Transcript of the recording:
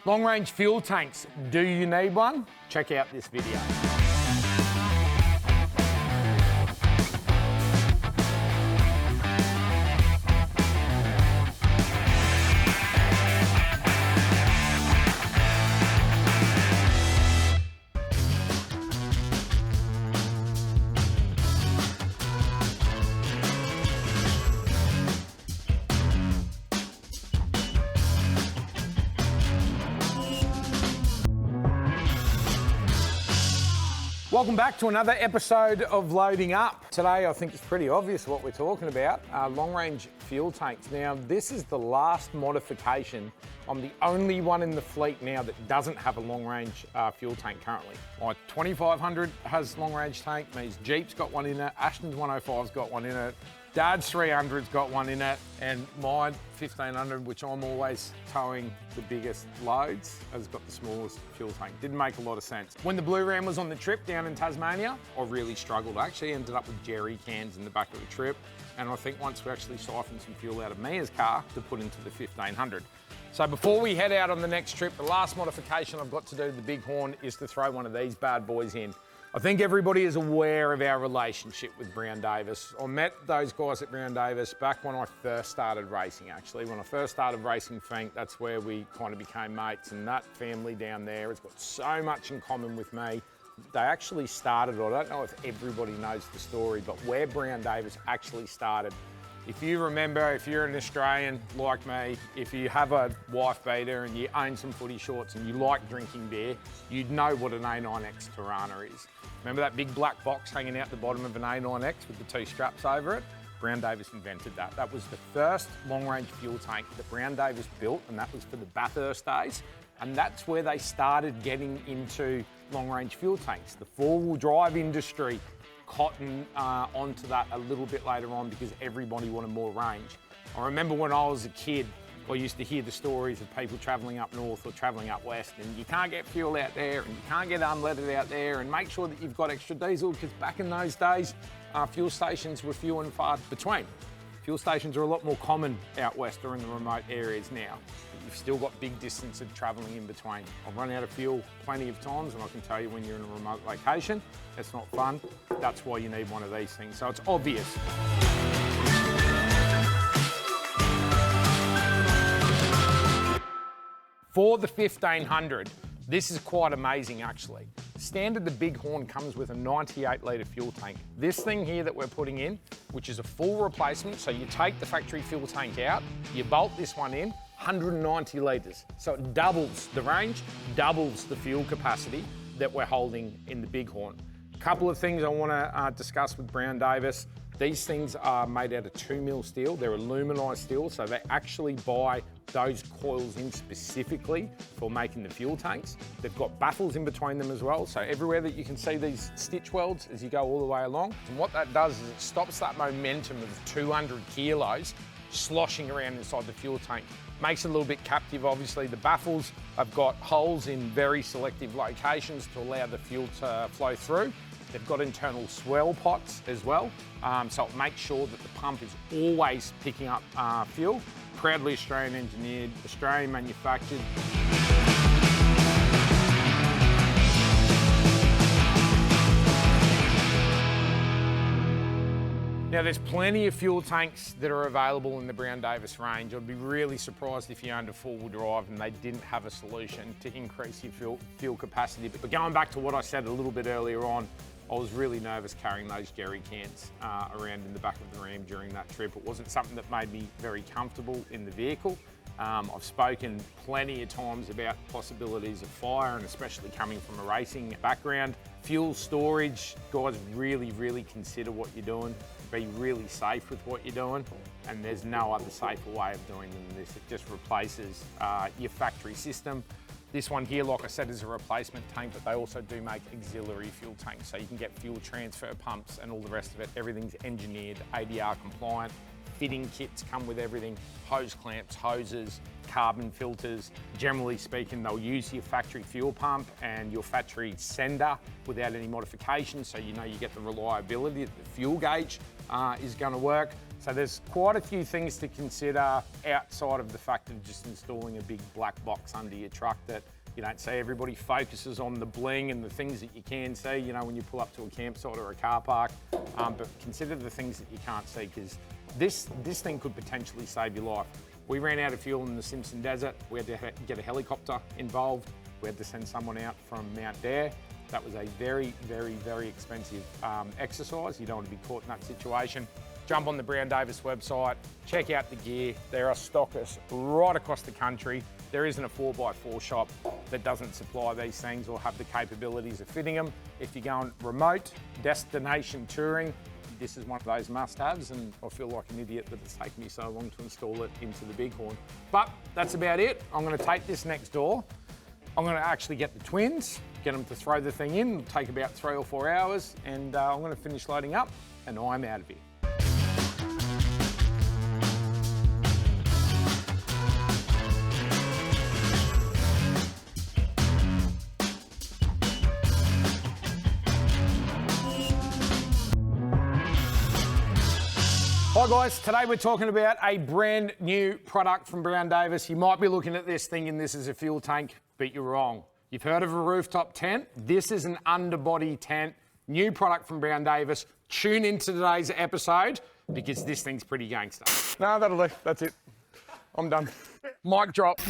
Long range fuel tanks, do you need one? Check out this video. Welcome back to another episode of Loading Up. Today I think it's pretty obvious what we're talking about, long-range fuel tanks. Now this is the last modification. I'm the only one in the fleet now that doesn't have a long-range fuel tank currently. My 2500 has long-range tank, my Jeep's got one in it, Ashton's 105's got one in it, Dad's 300's got one in it, and my 1500, which I'm always towing the biggest loads, has got the smallest fuel tank. Didn't make a lot of sense. When the Blue Ram was on the trip down in Tasmania, I really struggled. I actually ended up with jerry cans in the back of the trip, and I think once we actually siphoned some fuel out of Mia's car to put into the 1500. So before we head out on the next trip, the last modification I've got to do to the Bighorn is to throw one of these bad boys in. I think everybody is aware of our relationship with Brown Davis. I met those guys at Brown Davis back when I first started racing, actually. When I first started racing Fink, that's where we kind of became mates, and that family down there has got so much in common with me. They actually started, I don't know if everybody knows the story, but where Brown Davis actually started, if you remember, if you're an Australian like me, if you have a wife beater and you own some footy shorts and you like drinking beer, you'd know what an A9X Tirana is. Remember that big black box hanging out the bottom of an A9X with the two straps over it? Brown Davis invented that. That was the first long-range fuel tank that Brown Davis built, and that was for the Bathurst days. And that's where they started getting into long-range fuel tanks. The four-wheel drive industry cotton onto that a little bit later on because everybody wanted more range. I remember when I was a kid, I used to hear the stories of people travelling up north or travelling up west, and you can't get fuel out there and you can't get unleaded out there, and make sure that you've got extra diesel, because back in those days, fuel stations were few and far between. Fuel stations are a lot more common out west or in the remote areas now. But you've still got big distance of travelling in between. I've run out of fuel plenty of times, and I can tell you when you're in a remote location, it's not fun. That's why you need one of these things. So it's obvious. For the 1500, this is quite amazing actually. Standard, the Bighorn comes with a 98 litre fuel tank. This thing here that we're putting in, which is a full replacement, so you take the factory fuel tank out, you bolt this one in, 190 litres. So it doubles the range, doubles the fuel capacity that we're holding in the Bighorn. A couple of things I want to discuss with Brown Davis. These things are made out of 2mm steel. They're aluminised steel, so they actually buy those coils in specifically for making the fuel tanks. They've got baffles in between them as well, so everywhere that you can see these stitch welds as you go all the way along. And what that does is it stops that momentum of 200 kilos sloshing around inside the fuel tank. Makes it a little bit captive, obviously. The baffles have got holes in very selective locations to allow the fuel to flow through. They've got internal swell pots as well, so it makes sure that the pump is always picking up fuel. Proudly Australian engineered, Australian manufactured. Now there's plenty of fuel tanks that are available in the Brown Davis range. I'd be really surprised if you owned a four-wheel drive and they didn't have a solution to increase your fuel capacity. But going back to what I said a little bit earlier on, I was really nervous carrying those jerry cans around in the back of the Ram during that trip. It wasn't something that made me very comfortable in the vehicle. I've spoken plenty of times about possibilities of fire, and especially coming from a racing background. Fuel storage, guys, really consider what you're doing. Be really safe with what you're doing, and there's no other safer way of doing than this. It just replaces your factory system. This one here, like I said, is a replacement tank, but they also do make auxiliary fuel tanks, so you can get fuel transfer pumps and all the rest of it. Everything's engineered, ADR compliant. Fitting kits come with everything, hose clamps, hoses, carbon filters. Generally speaking, they'll use your factory fuel pump and your factory sender without any modifications, so you know you get the reliability that the fuel gauge is going to work. So there's quite a few things to consider outside of the fact of just installing a big black box under your truck that you don't see. Everybody focuses on the bling and the things that you can see, you know, when you pull up to a campsite or a car park, but consider the things that you can't see, because this thing could potentially save your life. We ran out of fuel in the Simpson Desert. We had to get a helicopter involved. We had to send someone out from Mount Dare. That was a very, very, very expensive exercise. You don't want to be caught in that situation. Jump on the Brown Davis website, check out the gear. There are stockists right across the country. There isn't a 4x4 shop that doesn't supply these things or have the capabilities of fitting them. If you're going remote, destination touring, this is one of those must-haves, and I feel like an idiot that it's taken me so long to install it into the Bighorn. But that's about it. I'm gonna take this next door. I'm gonna actually get the twins, get them to throw the thing in. It'll take about 3 or 4 hours, and I'm gonna finish loading up, and I'm out of here. Hi guys, today we're talking about a brand new product from Brown Davis. You might be looking at this thinking this is a fuel tank, but you're wrong. You've heard of a rooftop tent? This is an underbody tent, new product from Brown Davis. Tune into today's episode because this thing's pretty gangster. No, that'll do. That's it. I'm done. Mic drop.